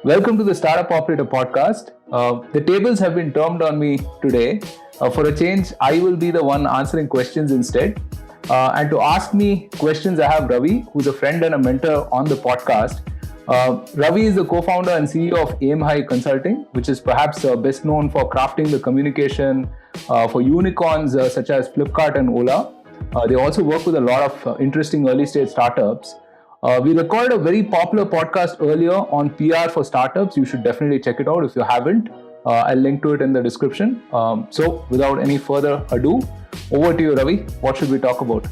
Welcome to the Startup Operator podcast. The tables have been turned on me today. For a change, I will be the one answering questions instead. And to ask me questions, I have Ravi, who's a friend and a mentor on the podcast. Ravi is the co-founder and CEO of Aim High Consulting, which is perhaps best known for crafting the communication for unicorns such as Flipkart and Ola. They also work with a lot of interesting early stage startups. We recorded a very popular podcast earlier on PR for startups. You should definitely check it out if you haven't. I'll link to it in the description. So without any further ado, over to you, Ravi. What should we talk about?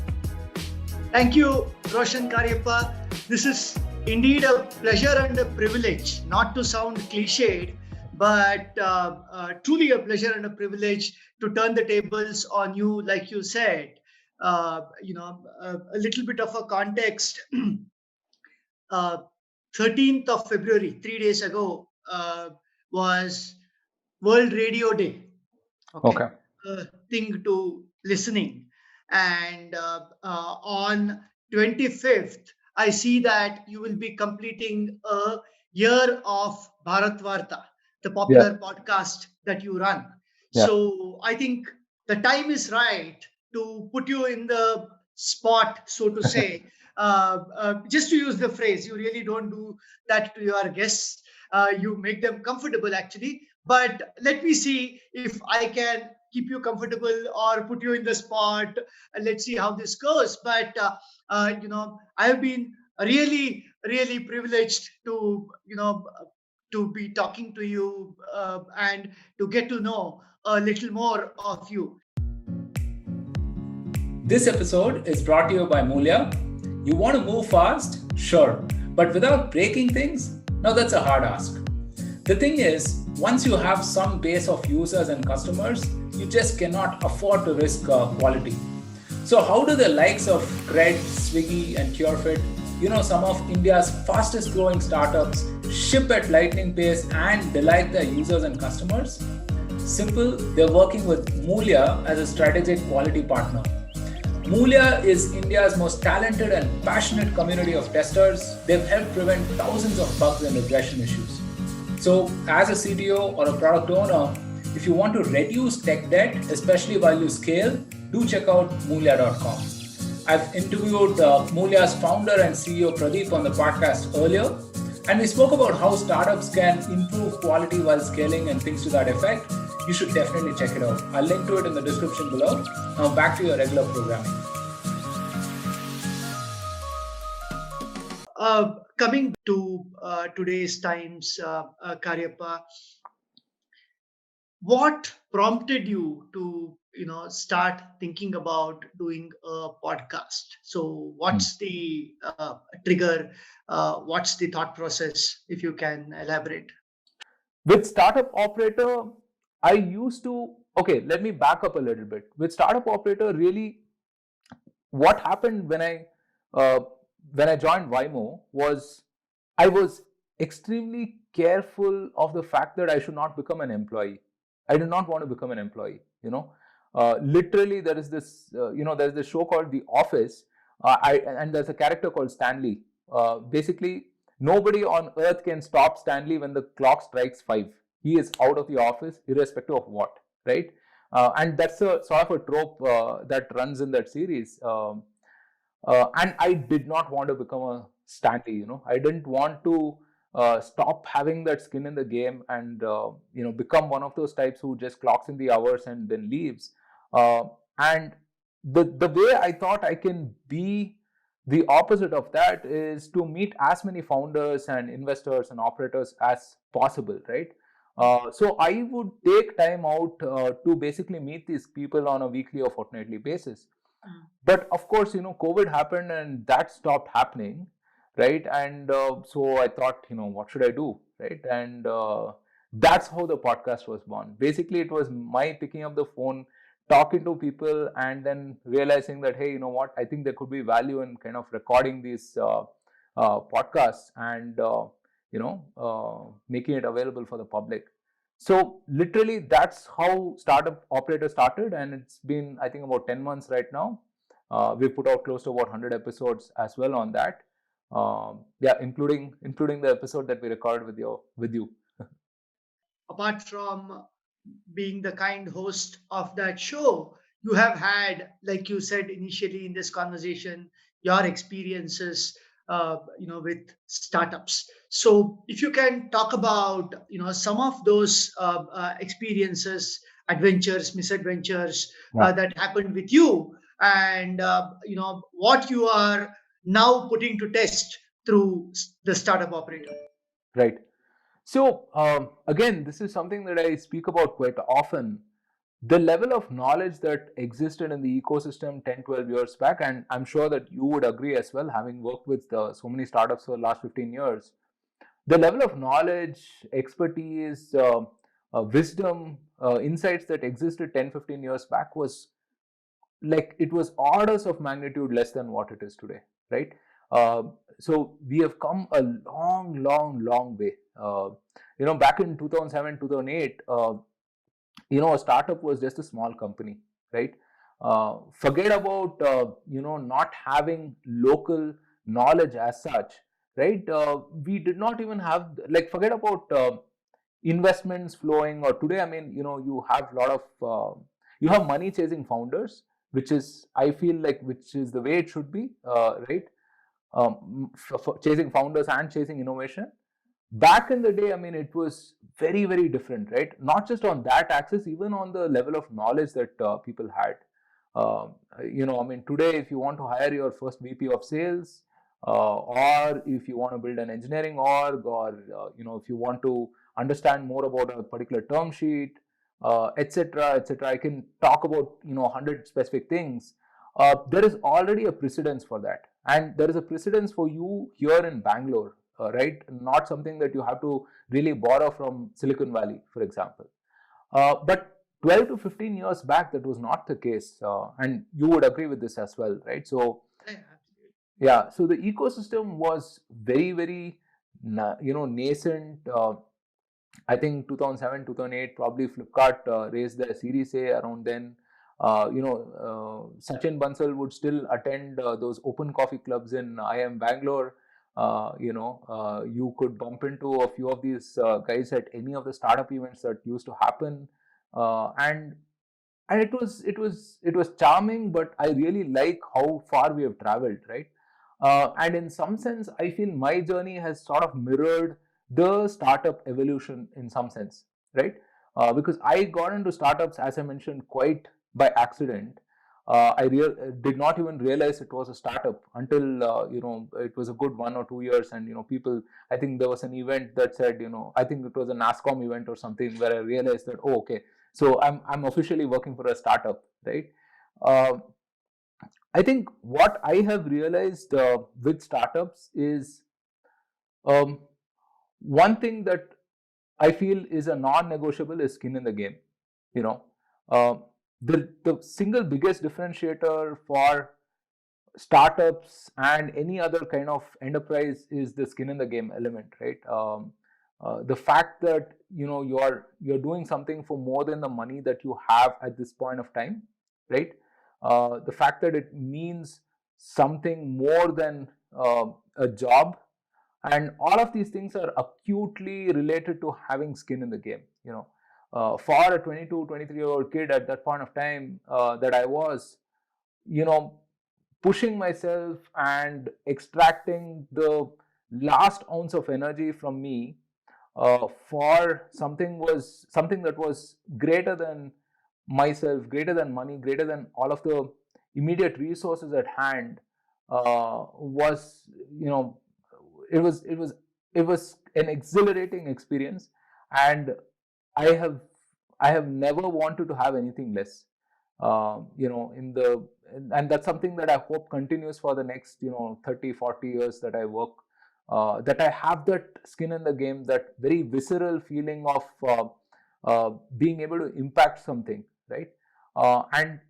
Thank you, Roshan Cariappa. This is indeed a pleasure and a privilege, not to sound cliched, but truly a pleasure and a privilege to turn the tables on you, like you said. A little bit of a context. 13th of February, 3 days ago, was World Radio Day. Okay. Thing to listening. And on 25th, I see that you will be completing a year of Bharat Varta, the popular podcast that you run. Yeah. So I think the time is right to put you in the spot, so to say. Just to use the phrase, you really don't do that to your guests. You make them comfortable, actually. But let me see if I can keep you comfortable or put you in the spot. Let's see how this goes. But I have been really, really privileged to to be talking to you and to get to know a little more of you. This episode is brought to you by Mulya. You want to move fast? Sure. But without breaking things? Now that's a hard ask. The thing is, once you have some base of users and customers, you just cannot afford to risk quality. So how do the likes of Cred, Swiggy and Curefit, some of India's fastest growing startups, ship at lightning pace and delight their users and customers? Simple, they're working with Mulya as a strategic quality partner. Mulya is India's most talented and passionate community of testers. They've helped prevent thousands of bugs and regression issues. So as a CTO or a product owner, if you want to reduce tech debt, especially while you scale, do check out Mulya.com. I've interviewed Mulya's founder and CEO Pradeep on the podcast earlier, and we spoke about how startups can improve quality while scaling and things to that effect. You should definitely check it out. I'll link to it in the description below. Now back to your regular programming. Coming to today's times, Cariappa, what prompted you to start thinking about doing a podcast? So what's the trigger? What's the thought process, if you can elaborate? With Startup Operator, I used to, let me back up a little bit. With Startup Operator, really, what happened when I joined Waymo was I was extremely careful of the fact that I should not become an employee. I did not want to become an employee. Literally, there is this, there's this show called The Office, and there's a character called Stanley. Basically, nobody on earth can stop Stanley when the clock strikes 5. He is out of the office irrespective of what, right? And that's a sort of a trope that runs in that series. And I did not want to become a Stanley. I didn't want to stop having that skin in the game and become one of those types who just clocks in the hours and then leaves. And the way I thought I can be the opposite of that is to meet as many founders and investors and operators as possible, right? So I would take time out to basically meet these people on a weekly or fortnightly basis. But of course, COVID happened and that stopped happening, right? And so I thought, what should I do, right? And that's how the podcast was born. Basically, it was my picking up the phone, talking to people, and then realizing that, hey, I think there could be value in kind of recording these podcasts and making it available for the public. So literally, that's how Startup Operator started, and it's been, I think, about 10 months right now. We've put out close to about 100 episodes as well on that. Yeah, including the episode that we recorded with you. Apart from being the kind host of that show, you have had, like you said initially in this conversation, your experiences, with startups. So, if you can talk about, some of those experiences, adventures, misadventures Yeah. that happened with you, and what you are now putting to test through the startup operator. Right. So again, this is something that I speak about quite often. The level of knowledge that existed in the ecosystem 10, 12 years back, and I'm sure that you would agree as well, having worked with so many startups for the last 15 years, the level of knowledge, expertise, wisdom, insights that existed 10, 15 years back was like it was orders of magnitude less than what it is today, right? Uh, so we have come a long way. Back in 2007, 2008, a startup was just a small company, right? Forget about not having local knowledge as such, right? We did not even have, like, forget about investments flowing. Or today, I mean, you have a lot of you have money chasing founders, which is, I feel like, which is the way it should be, right? For chasing founders and chasing innovation. Back in the day, I mean, it was very different, right? Not just on that axis, even on the level of knowledge that people had. I mean, today, if you want to hire your first VP of sales, or if you want to build an engineering org, or if you want to understand more about a particular term sheet, etc., I can talk about 100 specific things. There is already a precedence for that, and there is a precedence for you here in Bangalore, right? Not something that you have to really borrow from Silicon Valley, for example. But 12 to 15 years back, that was not the case, and you would agree with this as well, right? So Yeah, absolutely. yeah, so the ecosystem was very nascent. I think 2007, 2008, probably Flipkart raised their Series A around then. Sachin Bansal would still attend those open coffee clubs in IM Bangalore. You could bump into a few of these guys at any of the startup events that used to happen, and it was charming. But I really like how far we have traveled, right? And in some sense, I feel my journey has sort of mirrored the startup evolution in some sense, right? Because I got into startups, as I mentioned, quite by accident. Did not even realize it was a startup until it was a good 1 or 2 years, and people. I think there was an event that said, I think it was a NASCOM event or something, where I realized that, oh, okay, so I'm officially working for a startup, right? Uh, I think what I have realized with startups is, um, one thing that I feel is a non-negotiable is skin in the game. You know, uh, the single biggest differentiator for startups and any other kind of enterprise is the skin in the game element, right? The fact that you're doing something for more than the money that you have at this point of time, right? The fact that it means something more than a job, and all of these things are acutely related to having skin in the game. For a 22, 23-year-old kid at that point of time, that I was, you know pushing myself and extracting the last ounce of energy from me, for something that was greater than myself, greater than money, greater than all of the immediate resources at hand, was you know it was it was it was an exhilarating experience, and I have I have never wanted to have anything less. In the and that's something that I hope continues for the next 30, 40 years that I work. That I have that skin in the game, that very visceral feeling of being able to impact something, right? And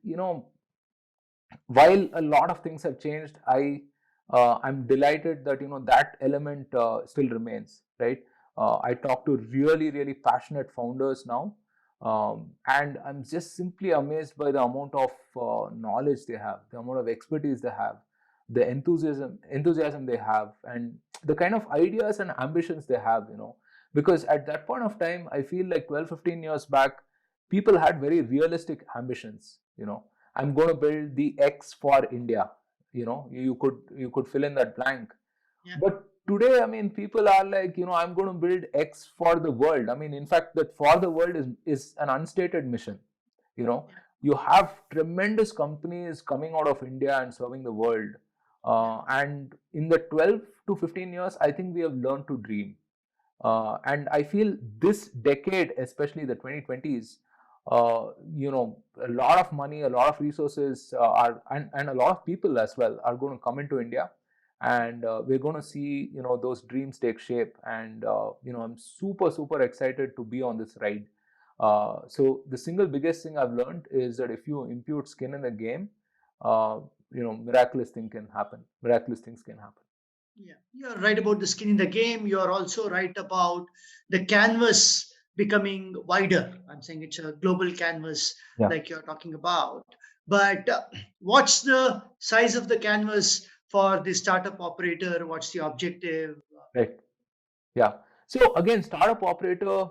while a lot of things have changed, I'm delighted that that element still remains, right? I talk to really passionate founders now, and I'm just simply amazed by the amount of knowledge they have, the amount of expertise they have. the enthusiasm they have, and the kind of ideas and ambitions they have, because at that point of time, I feel like 12-15 years back, people had very realistic ambitions. I'm going to build the X for India. You could fill in that blank. Yeah. But today, I mean, people are like, I'm going to build X for the world. I mean, in fact, that for the world is an unstated mission. You know, Yeah. you have tremendous companies coming out of India and serving the world. Yeah. And in the 12 to 15 years, I think we have learned to dream. And I feel this decade, especially the 2020s, a lot of money, a lot of resources and a lot of people as well are going to come into India, and we're going to see those dreams take shape. And I'm super super excited to be on this ride. So the single biggest thing I've learned is that if you impute skin in the game, uh, miraculous things can happen. Yeah, you're right about the skin in the game. You're also right about the canvas becoming wider. I'm saying it's a global canvas, Yeah. like you're talking about. But what's the size of the canvas for the startup operator? What's the objective? Right. Yeah. So again, startup operator.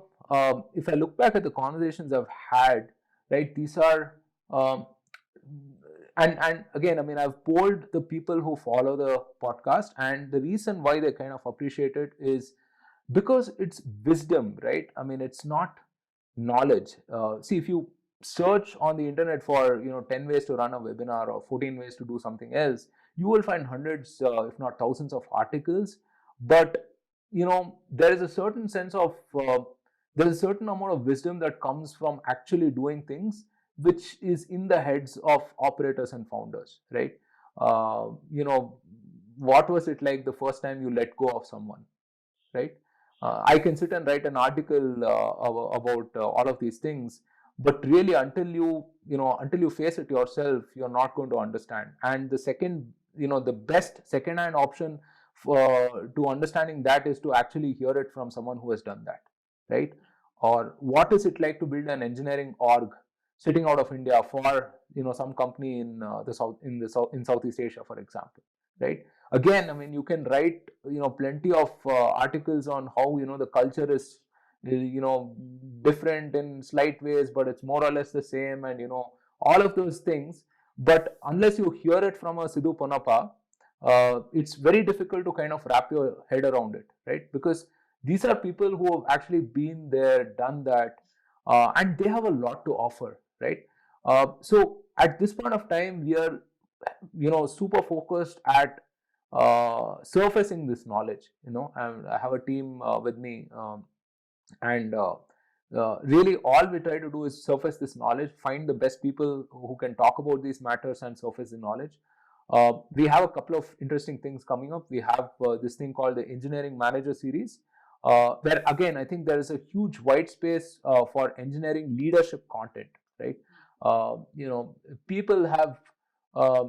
If I look back at the conversations I've had, right, these are, um, and again, I mean, I've polled the people who follow the podcast, and the reason why they kind of appreciate it is because it's wisdom, right? I mean, it's not knowledge. See, if you search on the internet for 10 ways to run a webinar or 14 ways to do something else, you will find hundreds, if not thousands, of articles. But there is a certain sense of there's a certain amount of wisdom that comes from actually doing things, which is in the heads of operators and founders, right? uh, you know what was it like the first time you let go of someone, right? I can sit and write an article about all of these things, but really, until you face it yourself, you're not going to understand. And the best second-hand option to understanding that is to actually hear it from someone who has done that, right? Or what is it like to build an engineering org sitting out of India for some company in in Southeast Asia, for example, right? Again, I mean, you can write plenty of articles on how the culture is different in slight ways, but it's more or less the same, and all of those things. But unless you hear it from a Sidhu Ponappa, it's very difficult to kind of wrap your head around it, right? Because these are people who have actually been there, done that, and they have a lot to offer, right? So at this point of time, we are super focused at surfacing this knowledge. And I have a team with me, and really all we try to do is surface this knowledge, find the best people who can talk about these matters and surface the knowledge. We have a couple of interesting things coming up. We have this thing called the Engineering Manager Series, where again, I think there is a huge white space for engineering leadership content, right? People have uh,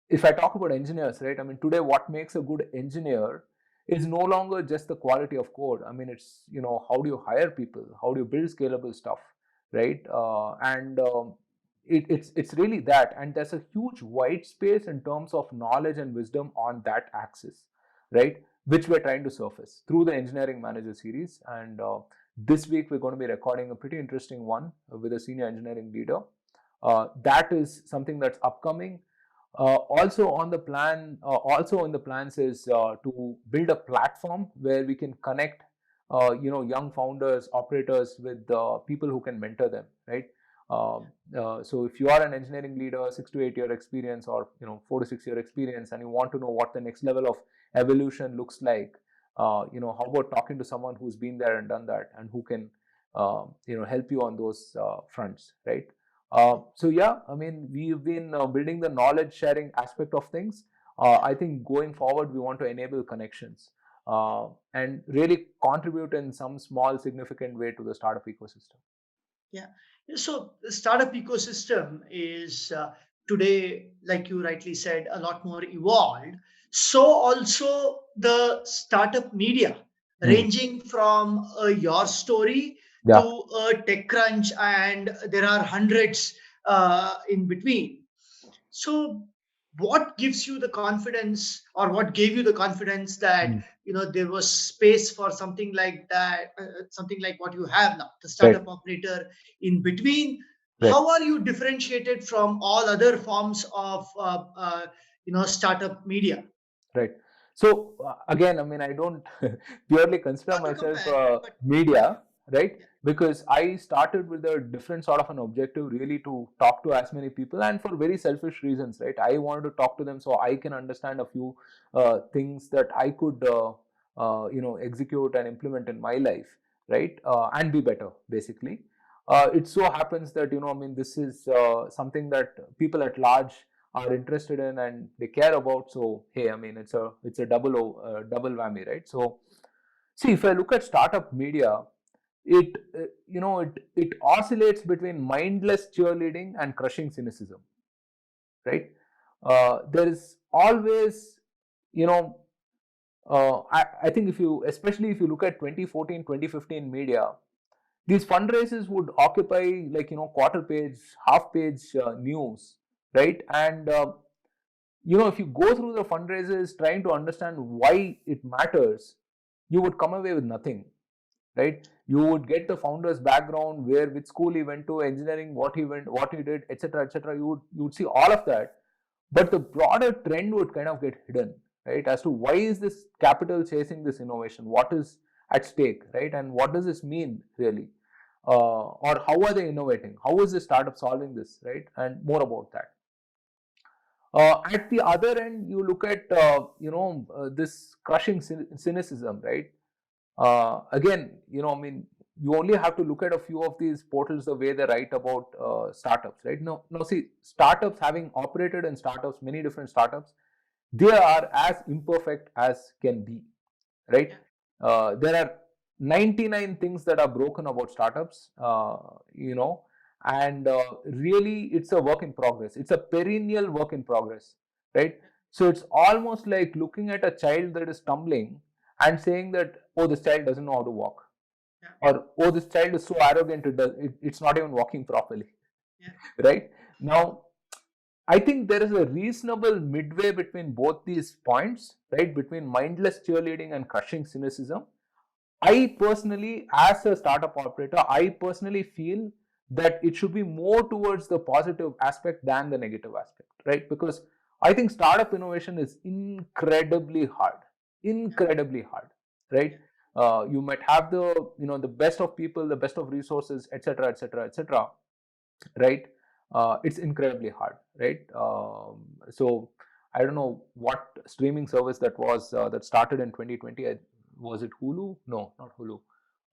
if I talk about engineers, right? I mean, today what makes a good engineer is no longer just the quality of code. I mean, it's how do you hire people, how do you build scalable stuff, right? And it's really that, and there's a huge white space in terms of knowledge and wisdom on that axis, right? Which we're trying to surface through the Engineering Manager Series. And this week we're going to be recording a pretty interesting one with a senior engineering leader. That is something that's upcoming. Also in the plans is to build a platform where we can connect, young founders, operators with people who can mentor them, right? So if you are an engineering leader, 6 to 8 year experience, or 4 to 6 year experience, and you want to know what the next level of evolution looks like, how about talking to someone who's been there and done that, and who can, help you on those fronts, right? So yeah, I mean, we've been building the knowledge sharing aspect of things. I think going forward, we want to enable connections and really contribute in some small, significant way to the startup ecosystem. Yeah. So the startup ecosystem is today, like you rightly said, a lot more evolved. So also the startup media, Hmm. ranging from your story to Yeah. TechCrunch, and there are hundreds in between. So what gives you the confidence, or what gave you the confidence that Mm. there was space for something like that, something like what you have now, the Right, startup operator in between? right. How are you differentiated from all other forms of startup media? Right. So again, I mean, I don't purely consider Not to myself compare, but media, right? yeah, Because I started with a different sort of an objective, really to talk to as many people, and for very selfish reasons, right? I wanted to talk to them so I can understand a few things that I could, execute and implement in my life, right? And be better, basically. It so happens that I mean, this is something that people at large are interested in and they care about. So hey, I mean, it's a double whammy, right? So see, if I look at startup media, it it oscillates between mindless cheerleading and crushing cynicism, right? There is always, you know I think, if you especially if you look at 2014 2015 media, these fundraisers would occupy, like, quarter page, half page news, right? And if you go through the fundraisers trying to understand why it matters, you would come away with nothing, right? You would get the founder's background, where, which school he went to, engineering, what he went, what he did, etc., etc. You would see all of that, but the broader trend would kind of get hidden, right? As to why is this capital chasing this innovation, what is at stake, right? And what does this mean really, or how are they innovating? How is this startup solving this, right? And more about that. At the other end, you look at this crushing cynicism, right? Again, I mean, you only have to look at a few of these portals, the way they write about startups, right? No, see, startups, having operated in startups, many different startups, they are as imperfect as can be, right? yeah, There are 99 things that are broken about startups, and really, it's a work in progress. It's a perennial work in progress, right? So it's almost like looking at a child that is tumbling and saying that, oh, this child doesn't know how to walk, yeah, or oh, this child is so arrogant, it's not even walking properly, yeah, right? Now, I think there is a reasonable midway between both these points, right? Between mindless cheerleading and crushing cynicism. I personally, as a startup operator, I personally feel that it should be more towards the positive aspect than the negative aspect, right? Because I think startup innovation is yeah, incredibly hard, yeah, right? You might have the best of people, the best of resources, etc., etc., etc., right? It's incredibly hard, right? So I don't know what streaming service that was, that started in 2020. Was it Hulu? No, not Hulu.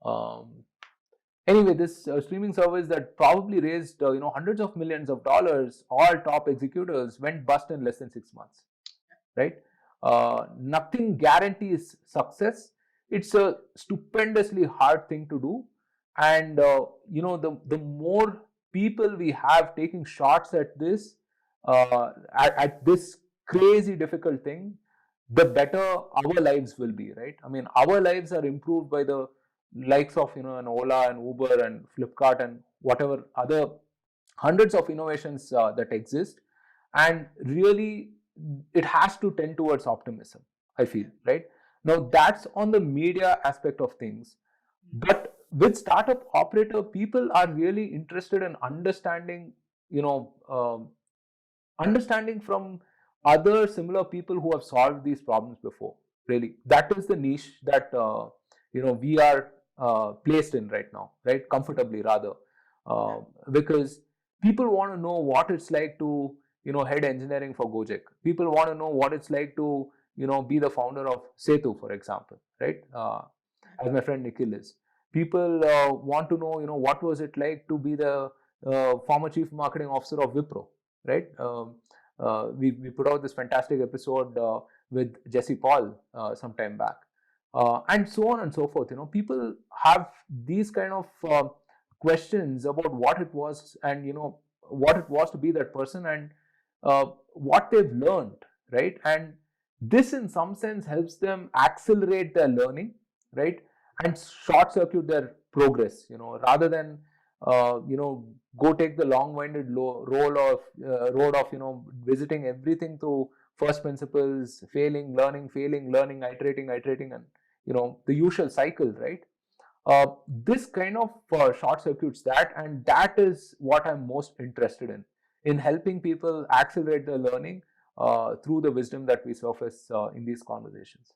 Um, Anyway, this streaming service that probably raised hundreds of millions of dollars, all top executives, went bust in less than 6 months, right? Nothing guarantees success. It's a stupendously hard thing to do, and the more people we have taking shots at this, at this crazy difficult thing, the better our lives will be, right? I mean, our lives are improved by the likes of an Ola and Uber and Flipkart and whatever other hundreds of innovations that exist, and really it has to tend towards optimism, I feel, yeah, right? Now, that's on the media aspect of things, mm, but with startup operator, people are really interested in understanding, you know understanding from other similar people who have solved these problems before. Really, that is the niche that we are placed in right now, right? Comfortably, rather, yeah, uh, because people want to know what it's like to head engineering for Gojek. People want to know what it's like to be the founder of Setu, for example, right? As my friend Nikhil is. People want to know, what was it like to be the former chief marketing officer of Wipro, right? We put out this fantastic episode with Jesse Paul some time back, and so on and so forth. People have these kind of questions about what it was, and what it was to be that person, and what they've learned, right? And this, in some sense, helps them accelerate their learning, right? And short circuit their progress, rather than go take the long-winded road of visiting everything through first principles, failing, learning, iterating, and the usual cycle, right? This kind of short circuits that, and that is what I'm most interested in helping people accelerate their learning through the wisdom that we surface in these conversations.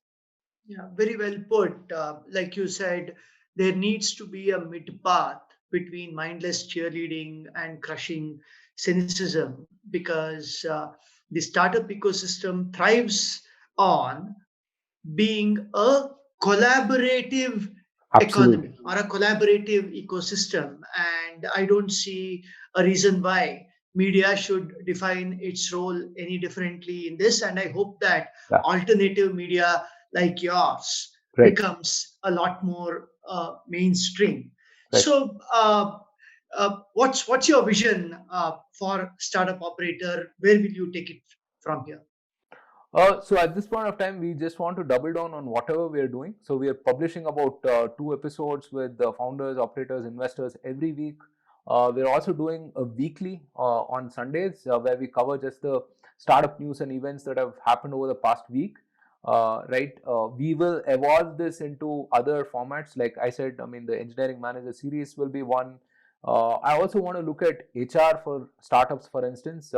Yeah, very well put. Like you said, there needs to be a mid path between mindless cheerleading and crushing cynicism, because the startup ecosystem thrives on being a collaborative Absolutely. economy or a collaborative ecosystem. And I don't see a reason why media should define its role any differently in this. And I hope that Yeah. alternative media like yours Right. becomes a lot more mainstream. Right. So, what's your vision for startup operator? Where will you take it from here? So at this point of time, we just want to double down on whatever we are doing. So we are publishing about 2 episodes with the founders, operators, investors every week. We're also doing a weekly on Sundays where we cover just the startup news and events that have happened over the past week. Right. We will evolve this into other formats. Like I said, I mean, the engineering manager series will be one. I also want to look at HR for startups, for instance.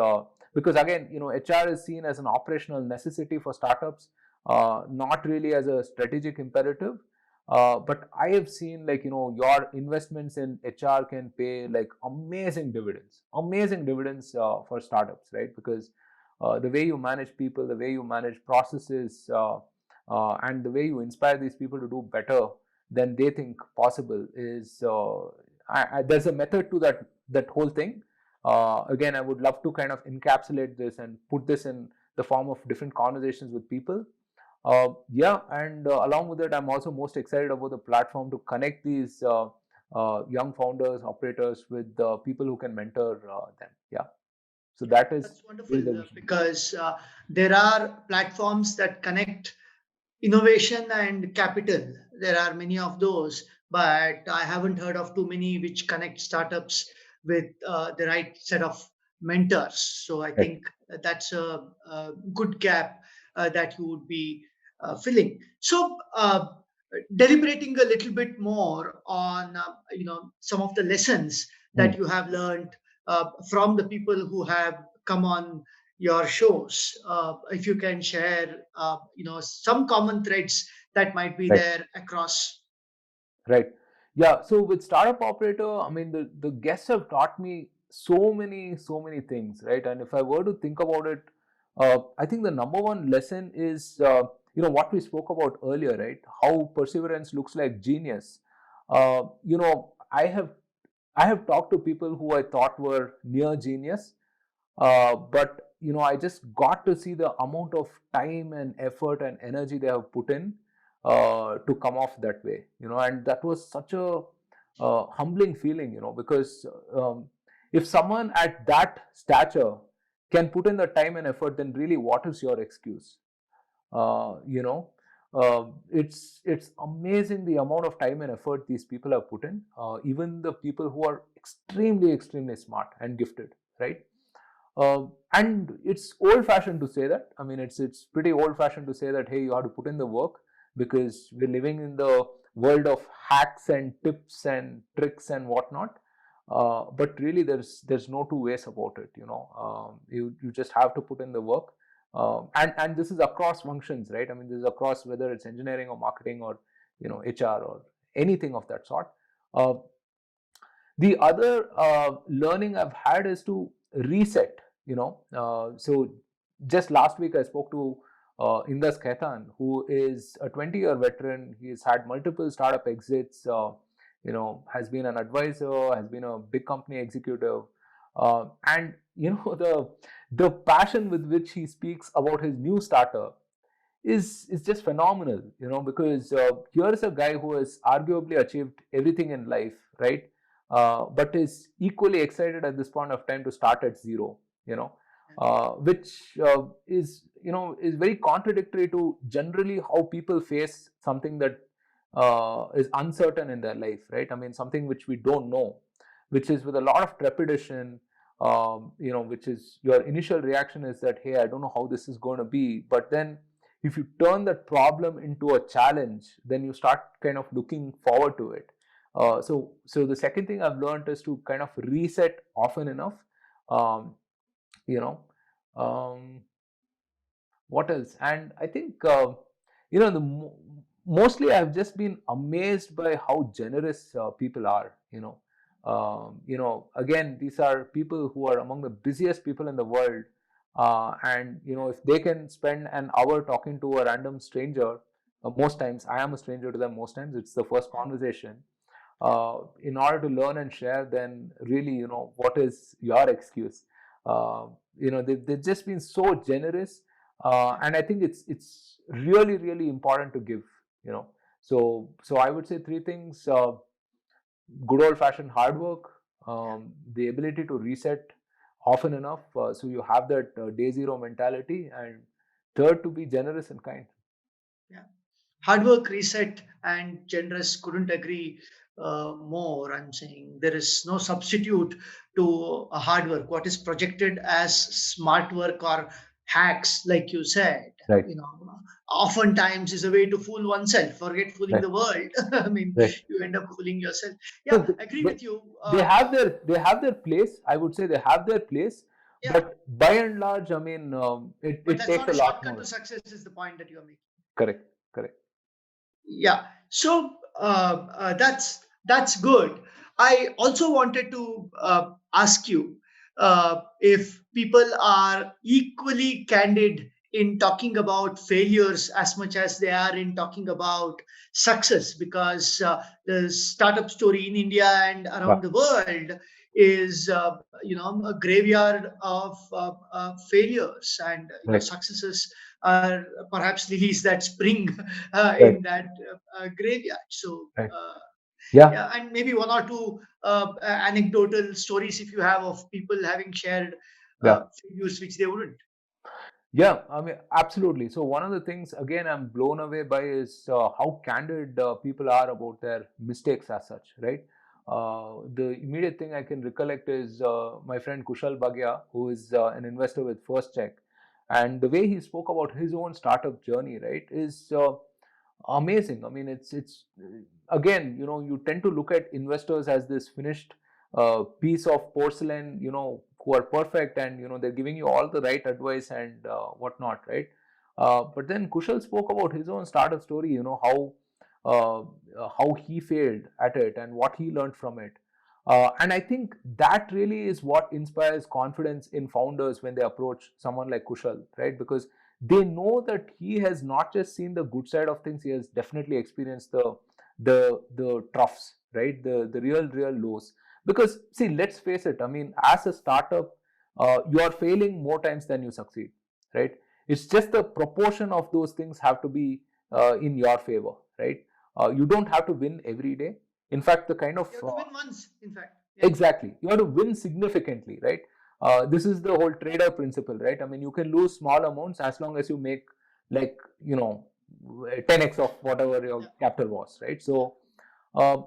Because again, HR is seen as an operational necessity for startups, not really as a strategic imperative. But I have seen, like, your investments in HR can pay like amazing dividends for startups, right? Because the way you manage people, the way you manage processes, and the way you inspire these people to do better than they think possible is there's a method to that whole thing. Again, I would love to kind of encapsulate this and put this in the form of different conversations with people. Yeah, and along with it, I'm also most excited about the platform to connect these young founders, operators with people who can mentor them. Yeah, so Yeah, that is that's wonderful really the vision. because there are platforms that connect innovation and capital. There are many of those, but I haven't heard of too many which connect startups with the right set of mentors. So I Right. think that's a good gap that you would be filling. So, deliberating a little bit more on some of the lessons Hmm. that you have learned from the people who have come on your shows. If you can share, some common threads that might be Right. there across. Right. Yeah. So with startup operator, I mean, the guests have taught me so many things, right? And if I were to think about it, I think the number one lesson is what we spoke about earlier, right? How perseverance looks like genius. I have talked to people who I thought were near genius, but I just got to see the amount of time and effort and energy they have put in to come off that way, and that was such a humbling feeling, because if someone at that stature can put in the time and effort, then really what is your excuse? uh, you know it's amazing the amount of time and effort these people have put in, even the people who are extremely smart and gifted, right? And it's old-fashioned to say that. I mean, it's pretty old-fashioned to say that, hey, you have to put in the work, because we're living in the world of hacks and tips and tricks and whatnot. But really, there's no two ways about it. You just have to put in the work, and this is across functions, right? I mean, this is across whether it's engineering or marketing or HR or anything of that sort. Uh, the other learning I've had is to reset. So just last week I spoke to Indas Khaitan, who is a 20-year veteran. He's had multiple startup exits. Has been an advisor, has been a big company executive, and the passion with which he speaks about his new startup is just phenomenal, because here is a guy who has arguably achieved everything in life, right? But is equally excited at this point of time to start at zero, which is very contradictory to generally how people face something that is uncertain in their life, right? I mean, something which we don't know. which is with a lot of trepidation. Which is your initial reaction is that, hey, I don't know how this is going to be. But then if you turn that problem into a challenge, then you start kind of looking forward to it. So the second thing I've learned is to kind of reset often enough. Um, you know, um, what else? And I think the mostly I've just been amazed by how generous people are. Again, these are people who are among the busiest people in the world, and if they can spend an hour talking to a random stranger, most times I am a stranger to them. Most times it's the first Yeah. conversation. Yeah. In order to learn and share, then really, what is your excuse? They've just been so generous, Yeah. and I think it's really really important to give. So I would say three things: good old fashioned hard work, Yeah. the ability to reset often enough, so you have that day zero mentality, and third, to be generous and kind. Yeah. Hard work, reset, and generous, couldn't agree more. I'm saying there is no substitute to a hard work. What is projected as smart work or hacks, like you said, Right. you know, oftentimes is a way to fool oneself, forget fooling Right. the world. I mean, Right. you end up fooling yourself. So Yeah, agree they, with you. they have their place. I would say they have their place, Yeah, but by and large, I mean, but it that's takes not a a lot shortcut to more. success, is the point that you're making. Correct. Correct. Yeah, so that's good. I also wanted to ask you if people are equally candid in talking about failures as much as they are in talking about success, because the startup story in India and Yeah. around the world is a graveyard of failures, and Right. successes are perhaps lilies that spring Right. in that graveyard. So, Right. Yeah. yeah, and maybe one or two anecdotal stories if you have of people having shared Yeah. failures which they wouldn't. Yeah, I mean, absolutely. So one of the things, again, I'm blown away by is how candid people are about their mistakes as such, right? The immediate thing I can recollect is my friend Kushal Bagya, who is an investor with First Check, and the way he spoke about his own startup journey, right, is amazing. I mean, it's again, you tend to look at investors as this finished piece of porcelain, who are perfect, and they're giving you all the right advice and whatnot, right? But then Kushal spoke about his own startup story, how he failed at it and what he learned from it. And I think that really is what inspires confidence in founders when they approach someone like Kushal, right? Because they know that he has not just seen the good side of things, he has definitely experienced the troughs, right? The real lows. Because see, let's face it, I mean, as a startup, you are failing more times than you succeed, right? It's just the proportion of those things have to be in your favor, right? You don't have to win every day. In fact, the kind of You have to win once, in fact. Yeah. exactly, you have to win significantly, right? This is the whole trader principle, right? I mean, you can lose small amounts as long as you make like 10x of whatever your Yeah. capital was, right? So uh,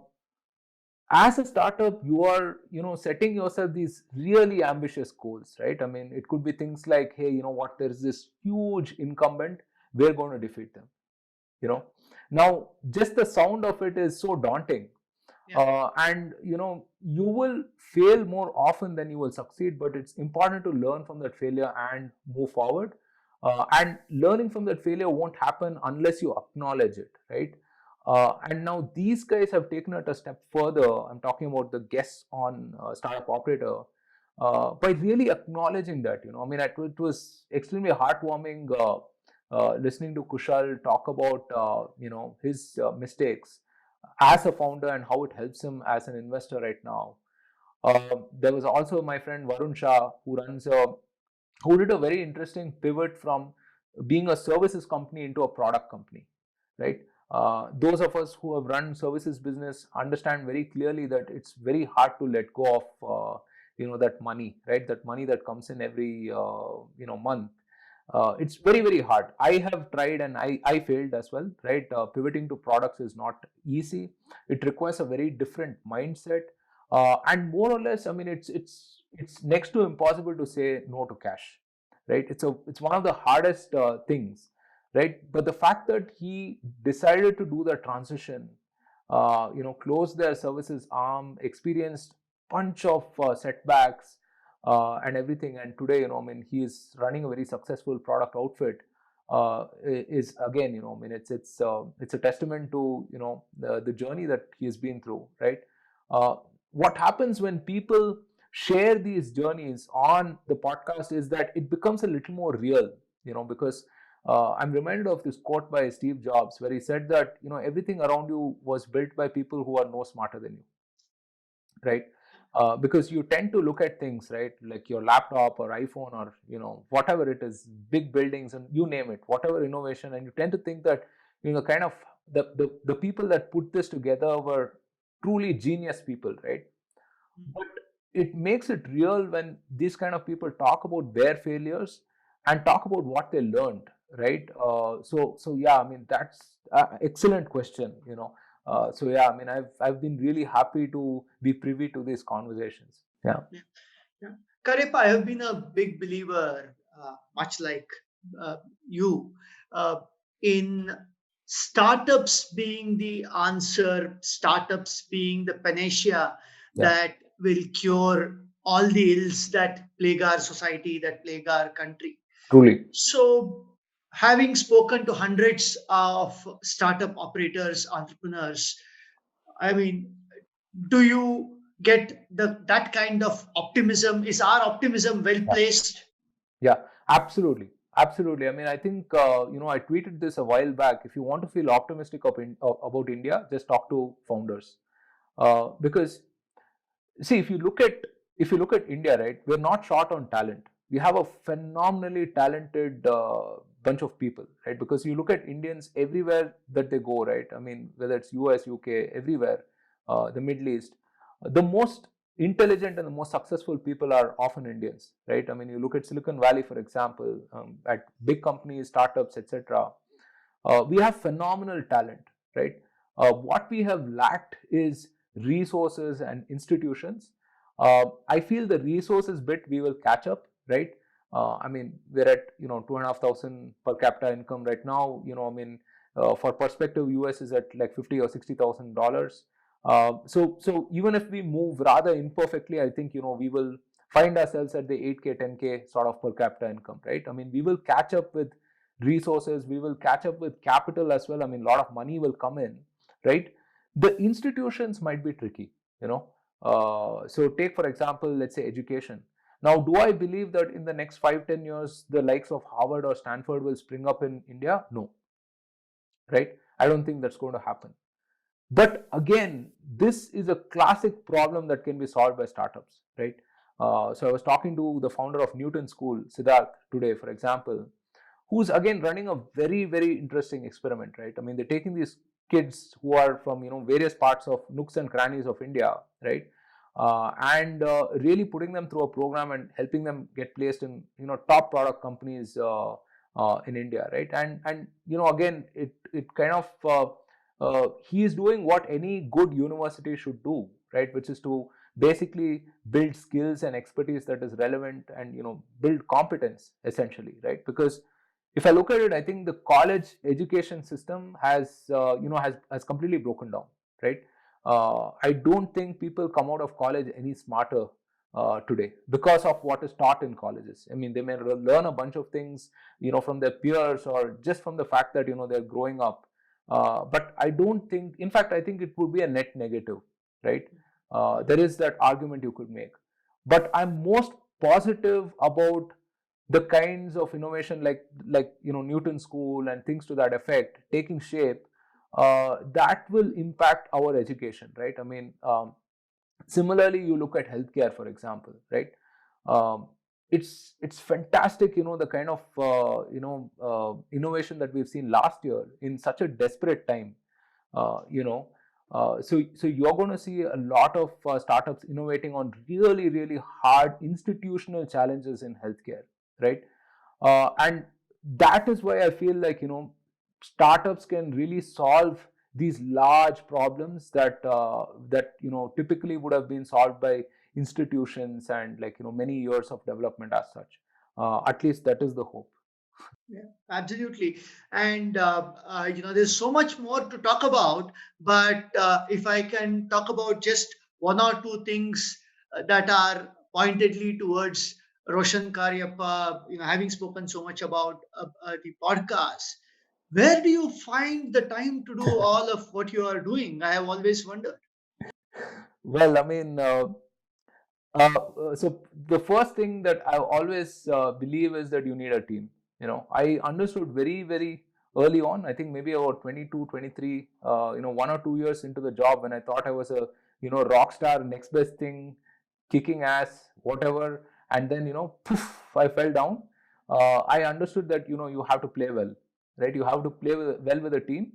as a startup, you are setting yourself these really ambitious goals, right? I mean, it could be things like, hey, you know what, there's this huge incumbent, we're going to defeat them. you know Now just the sound of it is so daunting, Yeah. and you will fail more often than you will succeed, but it's important to learn from that failure and move forward. And learning from that failure won't happen unless you acknowledge it, right? And now these guys have taken it a step further. I'm talking about the guests on Startup Operator, by really acknowledging that. I mean, it was extremely heartwarming listening to Kushal talk about his mistakes as a founder and how it helps him as an investor right now. There was also my friend Varun Shah, who did a very interesting pivot from being a services company into a product company, right? Those of us who have run services business understand very clearly that it's very hard to let go of that money, right? That money that comes in every month. It's very very hard. I have tried and I failed as well, right? Pivoting to products is not easy. It requires a very different mindset. And more or less, I mean, it's next to impossible to say no to cash, right? It's one of the hardest things, right? But the fact that he decided to do the transition, close their services arm, experienced bunch of setbacks and everything, and today, I mean, he is running a very successful product outfit. Is again, I mean, it's a testament to the journey that he has been through, right? Uh, what happens when people share these journeys on the podcast is that it becomes a little more real, because I'm reminded of this quote by Steve Jobs where he said that everything around you was built by people who are no smarter than you, right? Because you tend to look at things, right, like your laptop or iPhone or whatever it is, big buildings and you name it, whatever innovation, and you tend to think that kind of the people that put this together were truly genius people, right? But it makes it real when these kind of people talk about their failures and talk about what they learned, right? So yeah, I mean, that's excellent question. So yeah, I mean, I've been really happy to be privy to these conversations. Yeah. Yeah. Yeah. Cariappa, I have been a big believer, much like uh, you, uh, in startups being the answer, startups being the panacea Yeah. that will cure all the ills that plague our society, that plague our country. Truly. So, having spoken to hundreds of startup operators, entrepreneurs, I mean, do you get that kind of optimism? Is our optimism well Yeah. placed? Yeah. Absolutely. Absolutely. I mean, I think I tweeted this a while back. If you want to feel optimistic about India, just talk to founders. Because see, if you look at India, right, we're not short on talent. We have a phenomenally talented bunch of people, right? Because you look at Indians everywhere that they go, right? I mean, whether it's US, UK, everywhere, the Middle East, the most intelligent and the most successful people are often Indians, right? I mean, you look at Silicon Valley, for example, at big companies, startups, etc. We have phenomenal talent, right? What we have lacked is resources and institutions. I feel the resources bit we will catch up, right? I mean, we're at 2,500 per capita income right now. I mean, for perspective, US is at like 50 or $60,000. So even if we move rather imperfectly, I think we will find ourselves at the 8K, 10K sort of per capita income, right? I mean, we will catch up with resources, we will catch up with capital as well. I mean, a lot of money will come in, right? The institutions might be tricky, so take for example, let's say education. Now, do I believe that in the next 5-10 years the likes of Harvard or Stanford will spring up in India? No, right? I don't think that's going to happen. But again, this is a classic problem that can be solved by startups, right? So I was talking to the founder of Newton School, Siddharth, today, for example, who's again running a very, very interesting experiment, right? I mean, they're taking these kids who are from various parts of nooks and crannies of India, right? And really putting them through a program and helping them get placed in top product companies in India, right? And again, it kind of he is doing what any good university should do, right? Which is to basically build skills and expertise that is relevant and build competence essentially, right? Because if I look at it, I think the college education system has completely broken down, right? I don't think people come out of college any smarter today because of what is taught in colleges. I mean, they may learn a bunch of things, from their peers or just from the fact that they're growing up. But I don't think, in fact, I think it would be a net negative, right? There is that argument you could make, but I'm most positive about the kinds of innovation like Newton School and things to that effect taking shape, that will impact our education, right? I mean, similarly, you look at healthcare, for example, right? um, it's fantastic, the kind of innovation that we've seen last year in such a desperate time. So you're going to see a lot of startups innovating on really, really hard institutional challenges in healthcare, right? And that is why I feel like startups can really solve these large problems that that typically would have been solved by institutions and like many years of development as such. At least that is the hope. Yeah, absolutely. And there's so much more to talk about, but if I can talk about just one or two things that are pointedly towards Roshan Cariappa, having spoken so much about the podcast, where do you find the time to do all of what you are doing? I have always wondered. Well, I mean, so the first thing that I always believe is that you need a team. I understood very, very early on, I think maybe about 22, 23, 1 or 2 years into the job, when I thought I was a, rock star, next best thing, kicking ass, whatever. And then, poof, I fell down. I understood that, you have to play well, right? You have to play well with a team.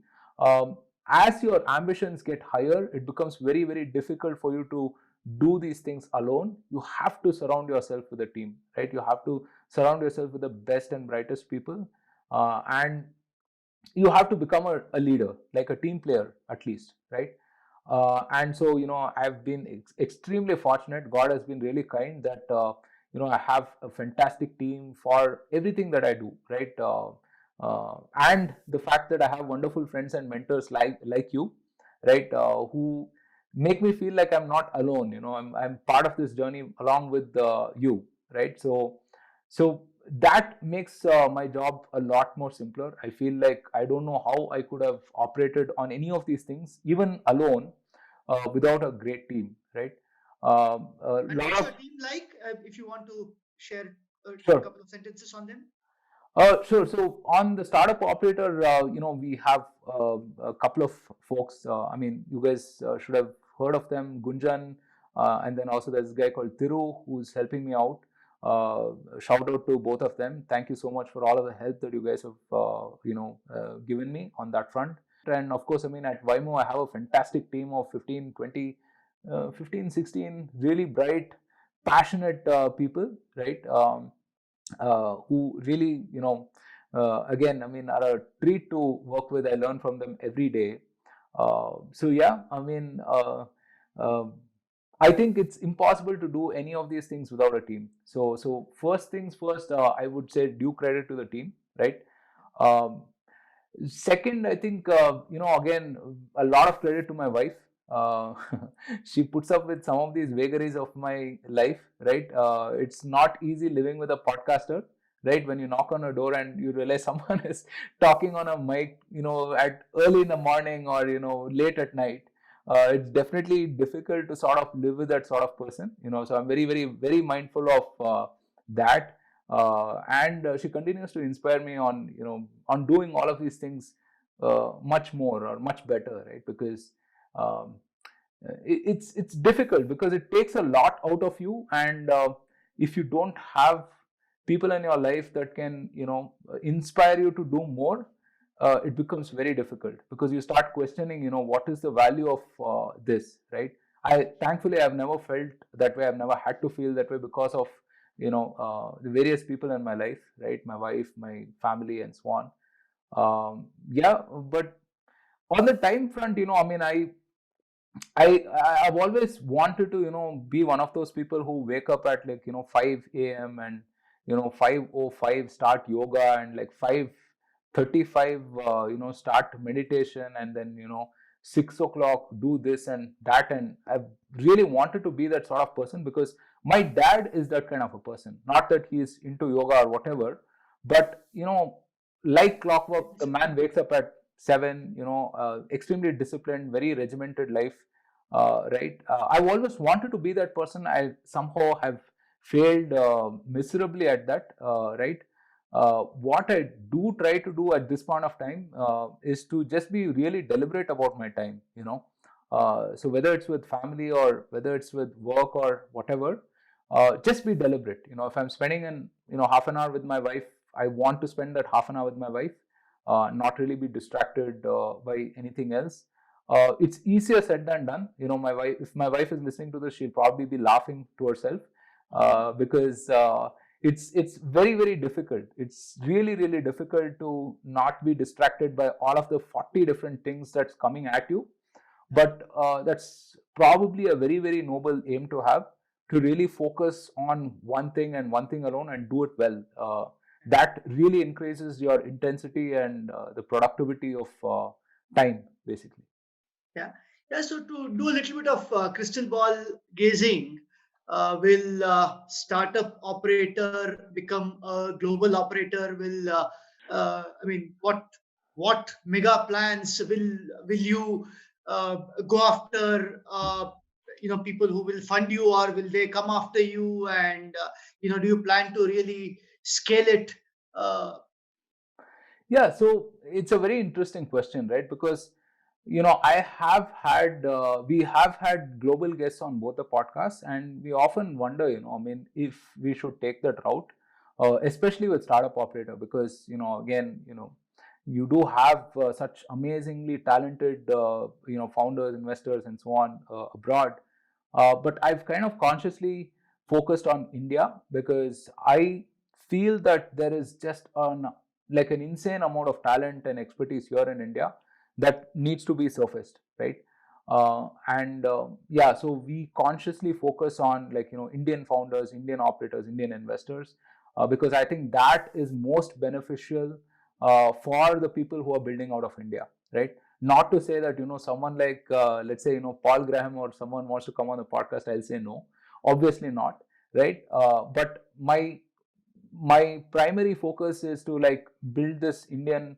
As your ambitions get higher, it becomes very, very difficult for you to do these things alone. You have to surround yourself with a team, right? You have to surround yourself with the best and brightest people, and you have to become a leader, like a team player at least, right? And so I've been extremely fortunate. God has been really kind that I have a fantastic team for everything that I do, right? And the fact that I have wonderful friends and mentors like you, right? Who make me feel like I'm not alone. I'm part of this journey along with you, right? So that makes my job a lot more simpler. I feel like I don't know how I could have operated on any of these things even alone, without a great team, right? A And lot what's of your team like? If you want to share a Sure. couple of sentences on them. Sure. So on the startup operator, we have a couple of folks. I mean, you guys should have heard of them, Gunjan, and then also there's this guy called Thiru who's helping me out. Shout out to both of them. Thank you so much for all of the help that you guys have, given me on that front. And of course, I mean, at Vimo, I have a fantastic team of 15, 20, 15, 16 really bright, passionate people, right? Who really, again, I mean, are a treat to work with. I learn from them every day. So yeah, I mean, uh, I think it's impossible to do any of these things without a team. So first things first, I would say due credit to the team, right? Um, Second, I think, again, a lot of credit to my wife. Uh, she puts up with some of these vagaries of my life, right? It's not easy living with a podcaster, right? When you knock on a door and you realize someone is talking on a mic, at early in the morning or, late at night. It's definitely difficult to sort of live with that sort of person, so I'm very, very, very mindful of that. And she continues to inspire me on on doing all of these things much more or much better, right? Because um, it's difficult because it takes a lot out of you, and if you don't have people in your life that can inspire you to do more, it becomes very difficult because you start questioning what is the value of this, right? I thankfully I've never felt that way. I've never had to feel that way because of the various people in my life, right? My wife, my family, and so on. Yeah, but on the time front, I mean, I've always wanted to be one of those people who wake up at like 5 a.m. and 5:05 start yoga, and like 5:35 start meditation, and then 6 o'clock do this and that. And I've really wanted to be that sort of person because my dad is that kind of a person. Not that he's into yoga or whatever, but like clockwork, the man wakes up at 7, extremely disciplined, very regimented life, right? I've always wanted to be that person. I somehow have failed miserably at that, right? What I do try to do at this point of time is to just be really deliberate about my time, so whether it's with family or whether it's with work or whatever, just be deliberate. If I'm spending an half an hour with my wife, I want to spend that half an hour with my wife, not really be distracted by anything else. It's easier said than done. My wife, if my wife is listening to this, she'll probably be laughing to herself because it's very difficult. It's really difficult to not be distracted by all of the 40 different things that's coming at you. But that's probably a very noble aim to have, to really focus on one thing and one thing alone and do it well. That really increases your intensity and the productivity of time, basically. Yeah. Yeah. So to do a little bit of crystal ball gazing, will startup operator become a global operator? I mean, what mega plans will you go after? People who will fund you, or will they come after you? And do you plan to really scale it? Uh, Yeah, so it's a very interesting question, right? Because we have had global guests on both the podcasts, and we often wonder, I mean, if we should take that route, especially with startup operator, because again, you do have such amazingly talented founders, investors, and so on abroad. But I've kind of consciously focused on India because I feel that there is just an insane amount of talent and expertise here in India that needs to be surfaced, right? And yeah, so we consciously focus on Indian founders, Indian operators, Indian investors, because I think that is most beneficial for the people who are building out of India, right? Not to say that someone like let's say Paul Graham or someone wants to come on the podcast, I'll say no, obviously not, right? But my primary focus is to build this Indian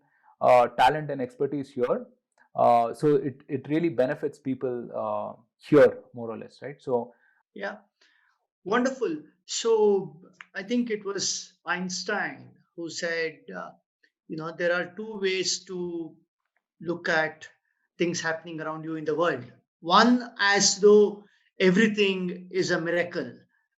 talent and expertise here, so it really benefits people here, more or less, right? So yeah. Wonderful. So I think it was Einstein who said, there are two ways to look at things happening around you in the world. One, as though everything is a miracle,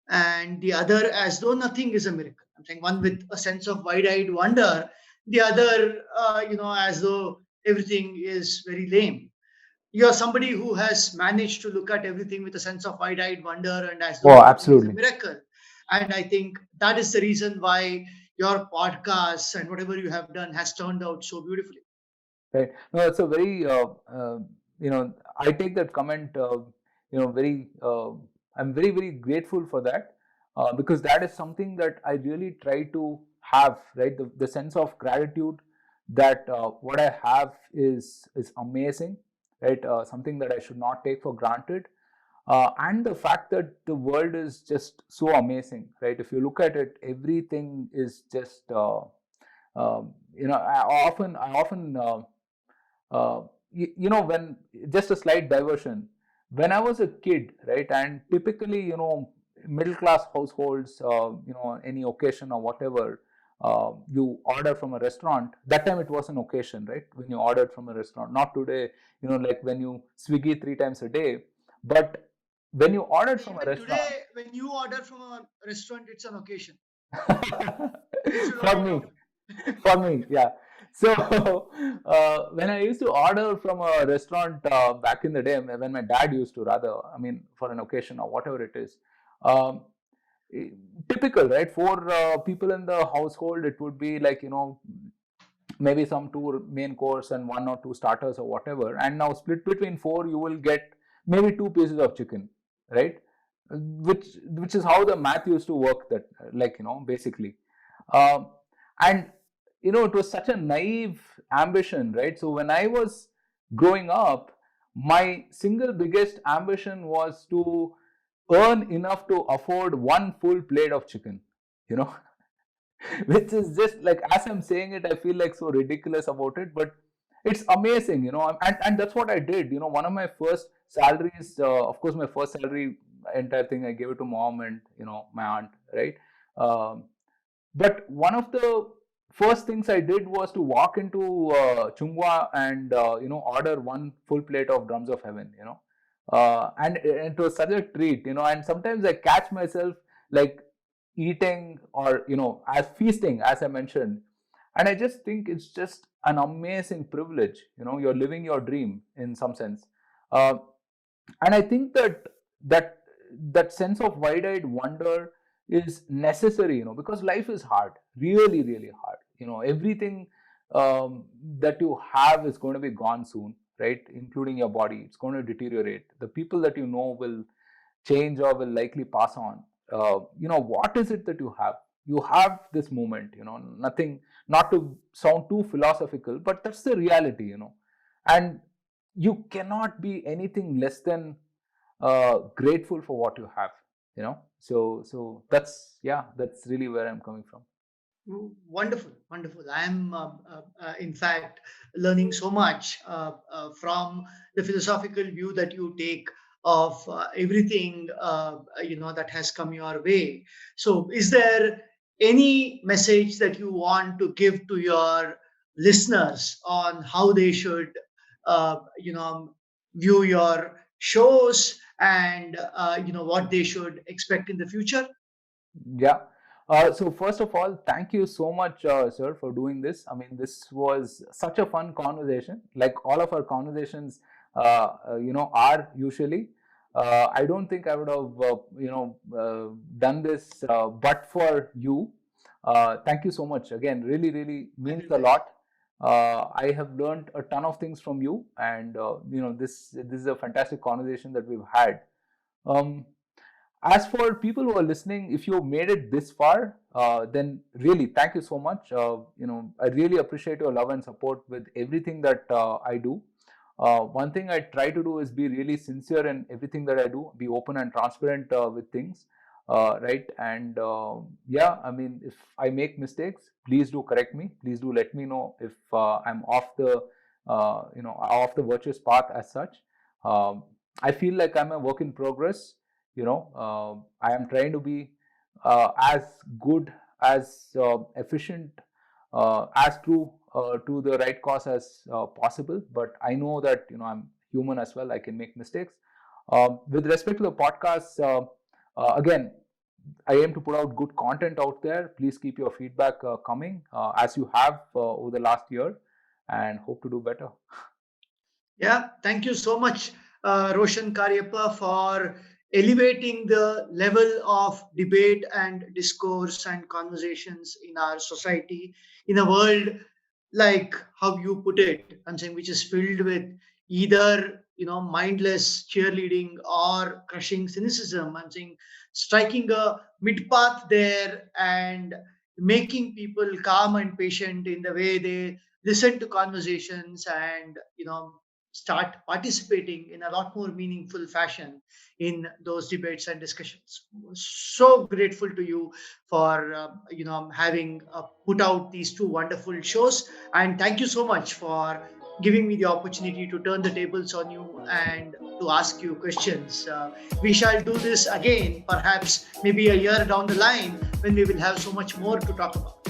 and the other, as though nothing is a miracle. I'm saying one with a sense of wide eyed wonder, the other, as though everything is very lame. You're somebody who has managed to look at everything with a sense of wide-eyed wonder and as though oh, everything is a absolutely. miracle. And I think that is the reason why your podcasts and whatever you have done has turned out so beautifully. Right. No, it's a very, I take that comment, very, I'm very grateful for that, because that is something that I really try to have, right? The sense of gratitude that what I have is amazing, right? Something that I should not take for granted. And the fact that the world is just so amazing, right? If you look at it, everything is just, I often when just a slight diversion, when I was a kid, right, and typically middle class households, any occasion or whatever, you order from a restaurant. That time it was an occasion, right, when you ordered from a restaurant, not today, like when you Swiggy 3 times a day. But when you ordered from a Even restaurant, today, when you order from a restaurant, it's an occasion. Instead of for quite me, often. for me, yeah. So when I used to order from a restaurant back in the day, when my dad used to, rather, I mean, for an occasion or whatever it is, um, eh, typical, right? For people in the household, it would be maybe some two main course and one or two starters or whatever. And now split between four, you will get maybe two pieces of chicken, right? Which is how the math used to work. That basically. Um, and it was such a naive ambition, right? So when I was growing up, my single biggest ambition was to earn enough to afford one full plate of chicken, you know which is just like, as I'm saying it, I feel like so ridiculous about it, but it's amazing, and that's what I did. One of my first salaries, of course, my first salary, entire thing, I gave it to mom and my aunt, right? um, but one of the first things I did was to walk into Chungwa and order one full plate of Drums of Heaven. And it was such a treat. And sometimes I catch myself like eating or as feasting, as I mentioned, and I just think it's just an amazing privilege. You're living your dream in some sense. Uh, and I think that that sense of wide-eyed wonder is necessary, because life is hard, really, really hard. Everything that you have is going to be gone soon, right? Including your body. It's going to deteriorate. The people that you know will change or will likely pass on. What is it that you have? You have this moment, nothing, not to sound too philosophical, but that's the reality, and you cannot be anything less than grateful for what you have, so that's really where I'm coming from. Wonderful, wonderful. I am, in fact, learning so much from the philosophical view that you take of everything that has come your way. So, is there any message that you want to give to your listeners on how they should, view your shows and what they should expect in the future? Yeah. So first of all, thank you so much, sir, for doing this. I mean, this was such a fun conversation. Like all of our conversations, are usually. I don't think I would have, done this, but for you. Thank you so much. Again, really, really means a lot. I have learned a ton of things from you, and this is a fantastic conversation that we've had. Um, as for people who are listening, if you made it this far, then really thank you so much. I really appreciate your love and support with everything that I do. One thing I try to do is be really sincere in everything that I do, be open and transparent with things, right? And yeah, I mean, if I make mistakes, please do correct me. Please do let me know if I'm off the virtuous path as such. Um, I feel like I'm a work in progress. I am trying to be as good, as efficient, as true to the right cause as possible, but I know that I'm human as well. I can make mistakes. With respect to the podcast, again, I aim to put out good content out there. Please keep your feedback coming, as you have over the last year, and hope to do better. Yeah, thank you so much, Roshan Cariappa, for elevating the level of debate and discourse and conversations in our society in a world like how you put it. I'm saying which is filled with either mindless cheerleading or crushing cynicism. I'm saying striking a mid path there and making people calm and patient in the way they listen to conversations and start participating in a lot more meaningful fashion in those debates and discussions. So grateful to you for having put out these two wonderful shows, and thank you so much for giving me the opportunity to turn the tables on you and to ask you questions. We shall do this again, perhaps maybe a year down the line when we will have so much more to talk about.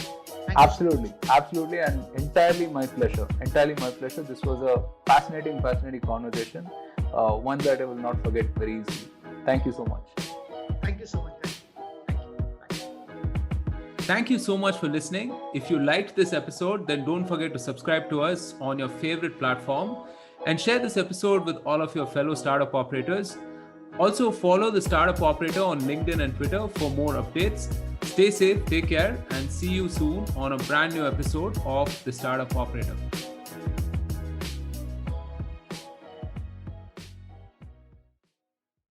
Thank you so much. Absolutely, and entirely my pleasure. Entirely my pleasure. This was a fascinating conversation, one that I will not forget very easily. Thank you so much. Thank you so much. Thank you. Bye. Thank you so much for listening. If you liked this episode, then don't forget to subscribe to us on your favorite platform and share this episode with all of your fellow startup operators. Also, follow the Startup Operator on LinkedIn and Twitter for more updates. Stay safe, take care, and see you soon on a brand new episode of the Startup Operator.